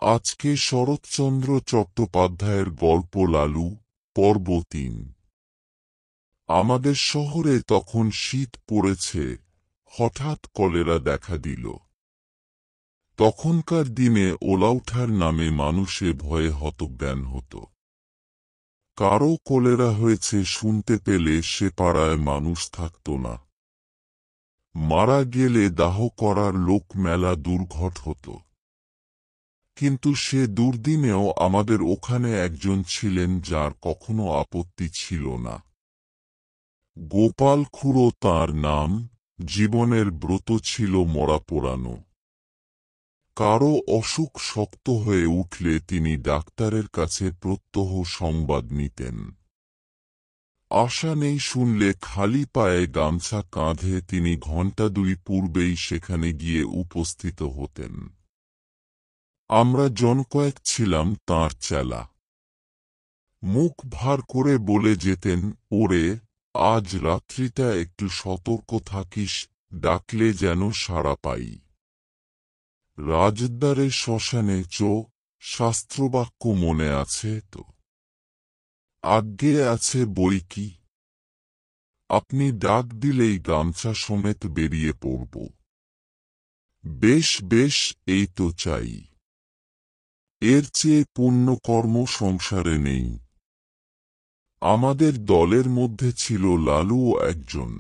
আজকে শরৎচন্দ্র চট্টোপাধ্যায়ের গল্প লালু, পর্ব ৩। আমাদের শহরে তখন শীত পড়েছে, হঠাৎ কলেরা দেখা দিল। তখনকার দিনে ওলাউঠার নামে মানুষে ভয়ে হতজ্ঞান হতো। কারো কলেরা হয়েছে শুনতে পেলে সে পাড়ায় মানুষ থাকত না। মারা গেলে দাহ করার লোক মেলা দুর্ঘট হতো। কিন্তু সে দুর্দিনেও আমাদের ওখানে একজন ছিলেন যার কখনো আপত্তি ছিল না। গোপাল খুড়ো তাঁর নাম, জীবনের ব্রত ছিল মরা পোড়ানো। কারো অসুখ শক্ত হয়ে উঠলে তিনি ডাক্তারের কাছে প্রত্যহ সংবাদ নিতেন। আশা নেই শুনলে খালি পায়ে গামছা কাঁধে তিনি ঘণ্টা ২ পূর্বেই সেখানে গিয়ে উপস্থিত হতেন। আমরা জনকয়েক ছিলাম তাঁর চেলা। মুখ ভার করে বলে যেতেন, ওরে, আজ রাত্রিটা একটু সতর্ক থাকিস, ডাকলে যেন সাড়া পাই। রাজদ্বারের শ্মশানে শাস্ত্রবাক্য মনে আছে তো? আজ্ঞে আছে বই কি। আপনি ডাক দিলেই গামছা সমেত বেরিয়ে পড়ব। বেশ বেশ, এই তো চাই। এর চেয়ে পুণ্যকর্ম সংসারে নেই। আমাদের দলের মধ্যে ছিল লালুও একজন।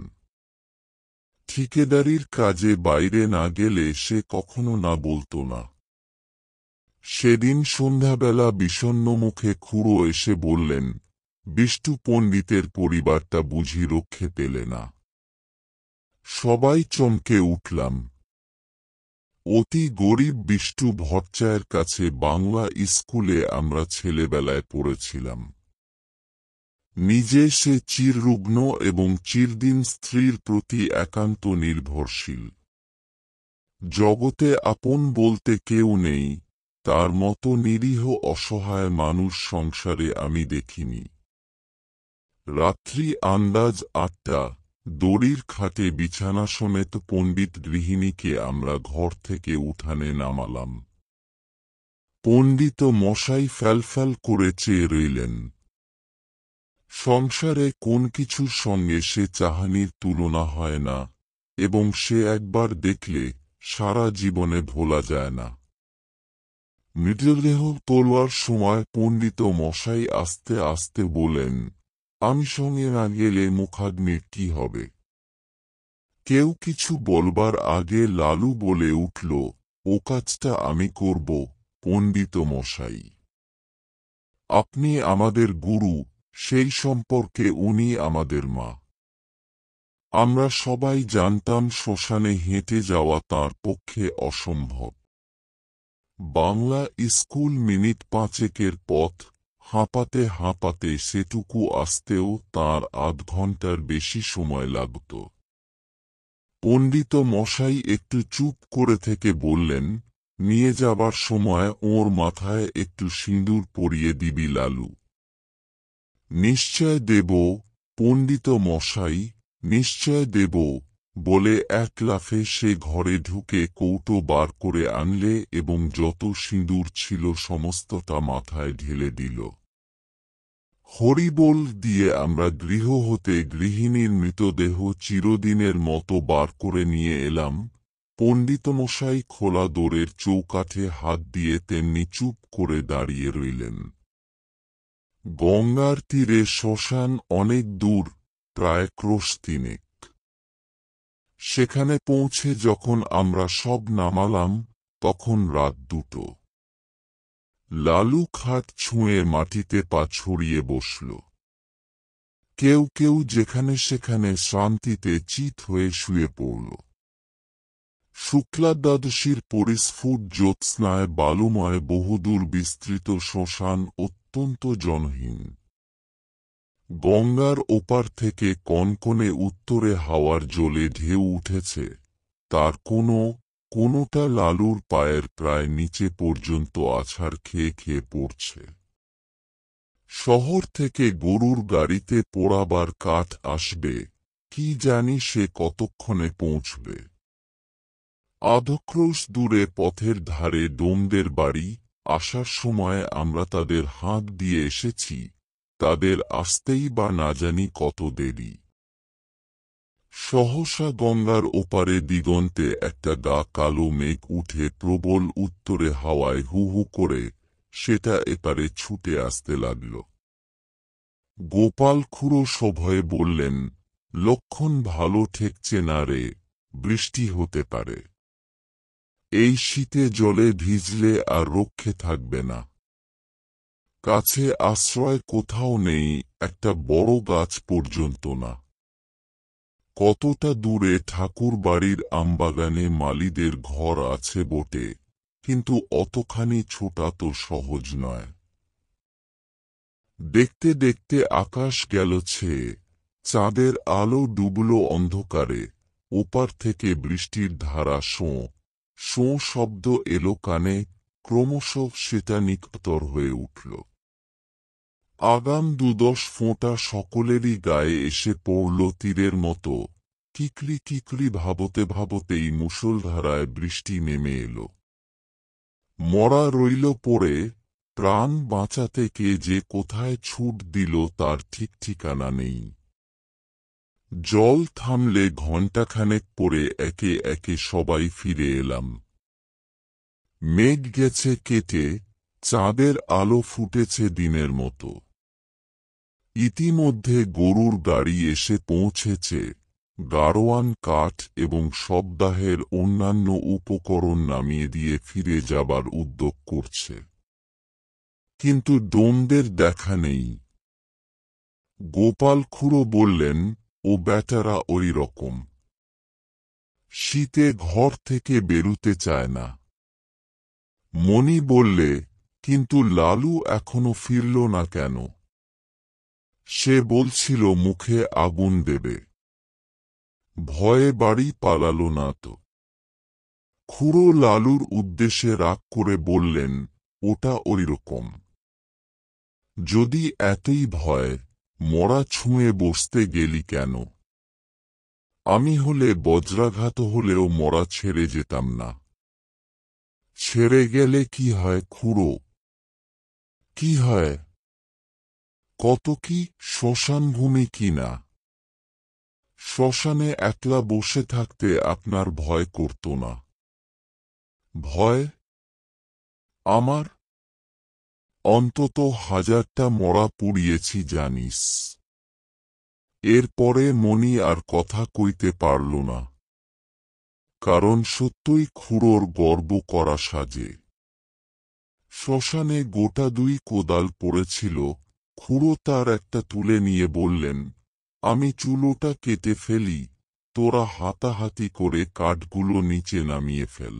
ঠিকেদারির কাজে বাইরে না গেলে সে কখনো না বলত না। সেদিন সন্ধ্যাবেলা বিষণ্ণ মুখে খুড়ো এসে বললেন, বিষ্টু পণ্ডিতের পরিবারটা বুঝি রক্ষে পেলে না। সবাই চমকে উঠলাম। অতি গরিব বিষ্টু ভট্টাচার্যের কাছে বাংলা স্কুলে আমরা ছেলেবেলায় পড়েছিলাম। নিজে সে চিররুগ্ন এবং চিরদিন স্ত্রীর প্রতি একান্ত নির্ভরশীল। জগতে আপন বলতে কেউ নেই, তার মতো নিরীহ অসহায় মানুষ সংসারে আমি দেখিনি। রাত্রি আন্দাজ ৮টা, দড়ির খাটে বিছানা সমেত পণ্ডিত গৃহিণীকে আমরা ঘর থেকে উঠানে নামালাম। পণ্ডিত মশাই ফ্যালফ্যাল করে চেয়ে রইলেন। সংসারে কোন কিছুর সঙ্গে সে চাহানির তুলনা হয় না, এবং সে একবার দেখলে সারা জীবনে ভোলা যায় না। মৃতদেহ তোলার সময় পণ্ডিত মশাই আস্তে আস্তে বলেন, আমি সঙ্গে না গেলে মুখাগ্নির কি হবে? কেউ কিছু বলবার আগে লালু বলে উঠল, ও কাজটা আমি করব, পণ্ডিত মশাই। আপনি আমাদের গুরু, সেই সম্পর্কে উনি আমাদের মা। আমরা সবাই জানতাম শ্মশানে হেঁটে যাওয়া তাঁর পক্ষে অসম্ভব। বাংলা স্কুল মিনিট ৫-এর পথ, হাঁপাতে হাঁপাতে সেটুকু আসতেও তাঁর আধ ঘণ্টার বেশি সময় লাগত। পণ্ডিত মশাই একটু চুপ করে থেকে বললেন, নিয়ে যাবার সময় ওর মাথায় একটু সিঁদুর পরিয়ে দিবি লালু। নিশ্চয় দেব, পণ্ডিত মশাই, নিশ্চয় দেব, বলে এক লাফে সে ঘরে ঢুকে কৌটো বার করে আনলে এবং যত সিঁদুর ছিল সমস্তটা মাথায় ঢেলে দিল। হরিবোল দিয়ে আমরা গৃহ হতে গৃহিণীর মৃতদেহ চিরদিনের মতো বার করে নিয়ে এলাম। পণ্ডিতমশাই খোলা দোরের চৌকাঠে হাত দিয়ে তেমনি চুপ করে দাঁড়িয়ে রইলেন। গঙ্গার তীরে শ্মশান অনেক দূর, প্রায় ক্রোশ ৩। সেখানে পৌঁছে যখন আমরা সব নামালাম, তখন রাত ২টো। লালু খাট ছুঁয়ে মাটিতে পা ছড়িয়ে বসল। কেউ কেউ যেখানে সেখানে শ্রান্তিতে চিত হয়ে শুয়ে পড়ল। শুক্লা দ্বাদশীর পরিস্ফুট জ্যোৎস্নায় বালুময় বহুদূর বিস্তৃত শ্মশান অত্যন্ত জনহীন। গঙ্গার ওপার থেকে কনকনে উত্তরে হাওয়ার জলে ঢেউ উঠেছে, তার কোনোটা লালুর পায়ের প্রায় নিচে পর্যন্ত আছাড় খেয়ে খেয়ে পড়ছে। শহর থেকে গরুর গাড়িতে পোড়াবার কাঠ আসবে, কি জানি সে কতক্ষণে পৌঁছবে। আধক্রোশ দূরে পথের ধারে ডোমদের বাড়ি, আসার সময় আমরা তাদের হাত দিয়ে এসেছি, তাদের আসতেই বা না জানি কত দেরি। সহসা গঙ্গার ওপারে দিগন্তে একটা গা কালো মেঘ উঠে প্রবল উত্তরে হাওয়ায় হু হু করে সেটা এপারে ছুটে আসতে লাগল। গোপাল খুড়ো সভয়ে বললেন, লক্ষণ ভালো ঠেকছে না রে, বৃষ্টি হতে পারে। এই শীতে জলে ভিজলে আর রক্ষে থাকবে না। কাছে আশ্রয় কোথাও নেই, একটা বড় গাছ পর্যন্ত না। কতটা দূরে ঠাকুর বাড়ির আমবাগানে মালীদের ঘর আছে বটে, কিন্তু অতখানি ছোটা তো সহজ নয়। দেখতে দেখতে আকাশ গেল ছেয়ে, চাঁদের আলো ডুবল অন্ধকারে, ওপার থেকে বৃষ্টির ধারা শোঁ শোঁ শব্দ এলো কানে, ক্রমশ সেটা নিকটতর হয়ে উঠল। আগাম ২-১০ ফোঁটা সকলেরই গায়ে এসে পড়ল তীরের মতো, কিকলি কিকলি ভাবতে ভাবতেই মুষলধারায় বৃষ্টি নেমে এলো। মরা রইল পড়ে, প্রাণ বাঁচাতে কে যে কোথায় ছুট দিল তার ঠিক ঠিকানা নেই। জল থামলে ঘণ্টাখানেক পরে একে একে সবাই ফিরে এলাম। মেঘ গেছে কেটে, চাঁদের আলো ফুটেছে দিনের মতো। ইতিমধ্যে গরুর গাড়ি এসে পৌঁছেছে, গাড়োয়ান কাঠ এবং শবদাহের অন্যান্য উপকরণ নামিয়ে দিয়ে ফিরে যাবার উদ্যোগ করছে। কিন্তু ডোমদের দেখা নেই। গোপাল খুড়ো বললেন, ও বেটারা ওই রকম। শীতে ঘর থেকে বেরুতে চায় না। মণি বললে, কিন্তু লালু এখনো ফিরল না কেন? সে বলছিল মুখে আগুন দেবে। ভয়ে বাড়ি পালালো না তো? খুড়ো লালুর উদ্দেশ্যে রাগ করে বললেন, ওটা ওইরকম। যদি এতই ভয়, মরা ছুঁয়ে বসতে গেলি কেন? আমি হলে বজ্রাঘাত হলেও মরা ছেড়ে যেতাম না। ছেড়ে গেলে কি হয় খুড়ো? কি হয়? কত কি, শ্মশানভূমি কি না? শ্মশানে একলা বসে থাকতে আপনার ভয় করত না? ভয়? আমার? অন্তত ১০০০টা মরা পুড়িয়েছি জানিস। এরপরে মণি আর কথা কইতে পারল না। কারণ সত্যই খুড়োর গর্ব করা সাজে। শ্মশানে গোটা ২ কোদাল পড়েছিল, খুড়ো তার একটা তুলে নিয়ে বললেন, আমি চুলোটা কেটে ফেলি, তোরা হাতাহাতি করে কাঠগুলো নিচে নামিয়ে ফেল।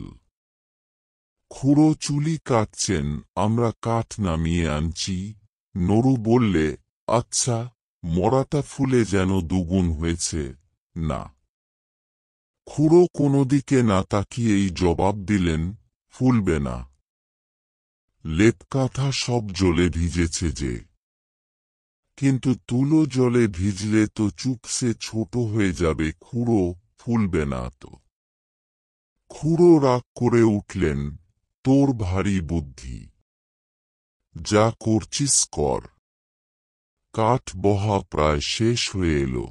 খুড়ো চুলি কাটছেন, আমরা কাঠ নামিয়ে আনছি। নরু বললে, আচ্ছা, মরাটা ফুলে যেন দুগুণ হয়েছে না? খুড়ো কোনোদিকে না তাকিয়েই জবাব দিলেন, ফুলবে না। লেপকাঁথা সব জলে ভিজেছে যে। কিন্তু তুলো জলে ভিজলে তো চুপসে ছোট হয়ে যাবে খুড়ো, ফুলবে না তো। খুড়ো রাগ করে উঠলেন, তোর ভারী বুদ্ধি। যা করছিস কর। কাঠ বহা প্রায় শেষ হয়ে এলো।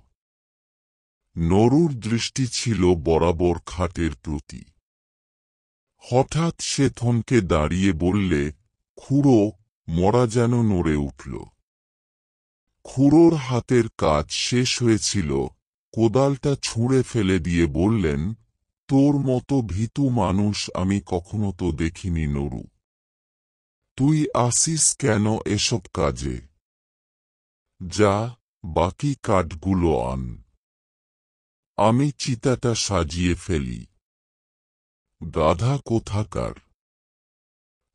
নরুর দৃষ্টি ছিল বরাবর খাটের প্রতি। হঠাৎ সে থমকে দাঁড়িয়ে বললে, খুড়ো, মরা যেন নড়ে উঠল। খুড়োর হাতের কাজ শেষ হয়েছিল, কোদালটা ছুঁড়ে ফেলে দিয়ে বললেন, তোর মতো ভীতু মানুষ আমি কখনো তো দেখিনি নরু। তুই আসিস কেন এসব কাজে? যা, বাকি কাঠগুলো আন। আমি চিতাটা সাজিয়ে ফেলি। গাধা কোথাকার।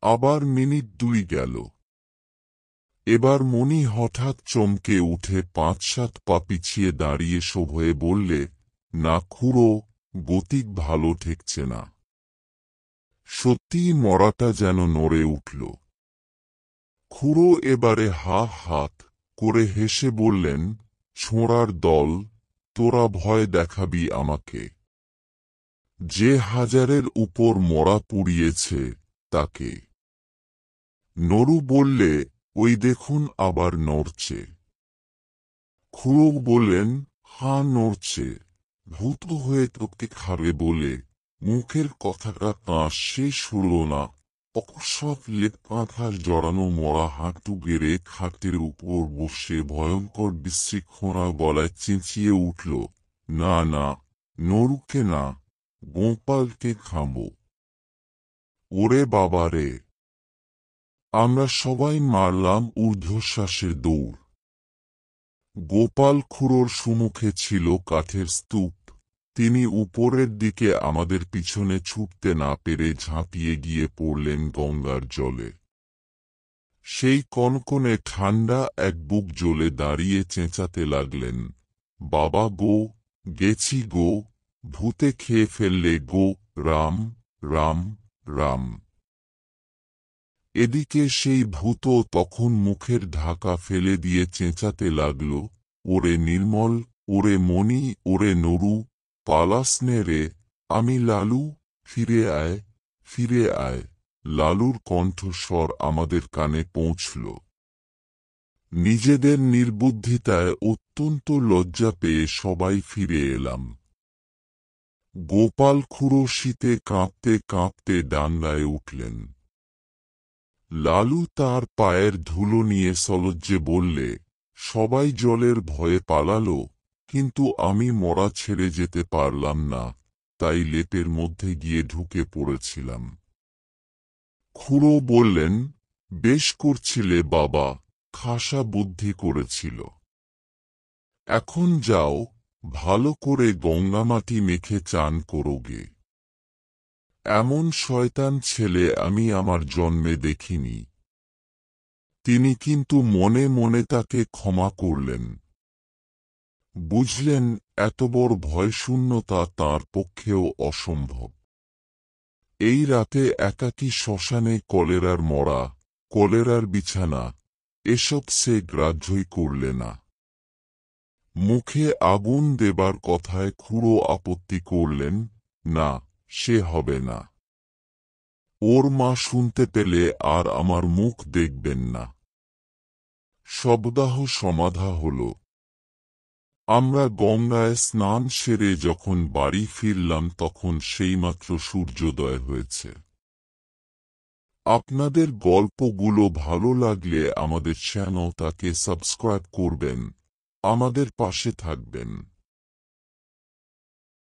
আবার মিনিট ২ গেল। এবার মণি হঠাৎ চমকে উঠে ৫-৭ পা পিছিয়ে দাঁড়িয়ে সভয়ে বললে, না খুড়ো, গতিক ভালো ঠেকছে না। সত্যিই মরাটা যেন নড়ে উঠল। খুড়ো এবারে হাত করে হেসে বললেন, ছোঁড়ার দল, তোরা ভয় দেখাবি আমাকে? যে ১০০০-এর উপর মরা পুড়িয়েছে তাকে। নরু বললে, ওই দেখুন আবার নড়ছে। খুড়ো বললেন, হাঁ নড়ছে, ভূত হয়ে তোকে খাবে বলে। মুখের কথাটা তাঁর শেষ হল না, অকস্মাৎ লেপ কাঁথার জড়ানো মরা হাঁটু গেড়ে খাটের উপর বসে ভয়ঙ্কর বিশৃঙ্খলা গলায় চেঁচিয়ে উঠল, না না, নরুকে না, গোপালকে খাবো। ওরে বাবা রে! আমরা সবাই মারলাম ঊর্ধ্বশ্বাসের দৌড়। গোপাল খুড়োর সম্মুখে ছিল কাঠের স্তূপ। তিনি উপরের দিকে আমাদের পিছনে ছুটতে না পেরে ঝাঁপিয়ে গিয়ে পড়লেন গঙ্গার জলে। সেই কনকনে ঠান্ডা এক বুক জ্বলে দাঁড়িয়ে চেঁচাতে লাগলেন, বাবা গো, গেছি গো, ভূতে খেয়ে ফেললে গো, রাম রাম রাম। এদিকে সেই ভূত তখন মুখের ঢাকা ফেলে দিয়ে চেঁচাতে লাগল, ওরে নির্মল, ওরে মণি, ওরে নরু, পালাসনে রে, আমি লালু, ফিরে আয়, ফিরে আয়। লালুর কণ্ঠস্বর আমাদের কানে পৌঁছল। নিজেদের নির্বুদ্ধিতায় অত্যন্ত লজ্জা পেয়ে সবাই ফিরে এলাম। গোপাল খুড়ো শীতে কাঁপতে কাঁপতে ডান্ডায় উঠলেন। লালু তার পায়ের ধুলো নিয়ে সলজ্জে বললে, সবাই জলের ভয়ে পালালো, কিন্তু আমি মরা ছেড়ে যেতে পারলাম না, তাই লেপের মধ্যে গিয়ে ঢুকে পড়েছিলাম। খুড়ো বললেন, বেশ করছিলে বাবা, খাসা বুদ্ধি করেছিল। এখন যাও, ভালো করে গঙ্গামাটি মেখে চান করোগে। এমন শয়তান ছেলে আমি আমার জন্মে দেখিনি। তিনি কিন্তু মনে মনে তাকে ক্ষমা করলেন। বুঝলেন এত বড় ভয়শূন্যতা তাঁর পক্ষেও অসম্ভব। এই রাতে একাকী শ্মশানে কলেরার মরা, কলেরার বিছানা, এসব সে গ্রাহ্যই করলে না। মুখে আগুন দেবার কথায় খুড়ো আপত্তি করলেন, না, সে হবে না। ওর মা শুনতে পেলে আর আমার মুখ দেখবেন না। শবদাহ সমাধা হল। আমরা গঙ্গায় স্নান সেরে যখন বাড়ি ফিরলাম তখন সেইমাত্র সূর্যোদয় হয়েছে। আপনাদের গল্পগুলো ভালো লাগলে আমাদের চ্যানেলটাকে সাবস্ক্রাইব করবেন, আমাদের পাশে থাকবেন।